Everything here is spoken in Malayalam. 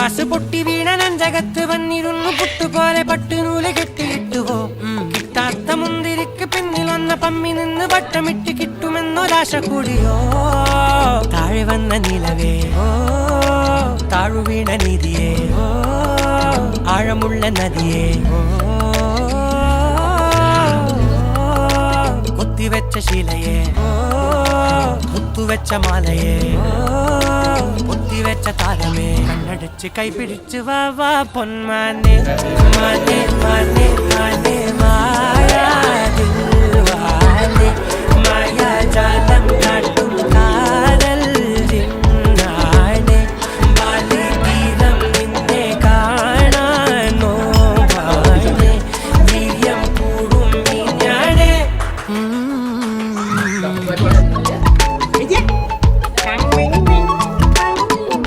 ഗ്ലാസ് പൊട്ടി വീണ നെഞ്ചകത്ത് വന്നിരുന്നു പുട്ടുപോലെ പട്ടുനൂല് കെട്ടിയിട്ടുവോ കിട്ടാത്ത മുന്തിരിക്ക് പിന്നിൽ വന്ന പമ്മി നിന്ന് വട്ടമിട്ട് കിട്ടുമെന്നൊരാശ കൂടിയോ താഴെ വന്ന നിലവേ താഴു വീണ നിധിയേ ആഴമുള്ള നദിയേ കൊത്തിവെച്ച ശിലയേ മുത്തുവെച്ച മാലയേ പൊത്തിവെച്ച താരമേ കണ്ണടച്ച് കൈപിടിച്ച് വാ വാ പൊന്മാനെ മാനെ മാനെ മാനെ മായാ ദിൽവാനെ മായാ ജാലം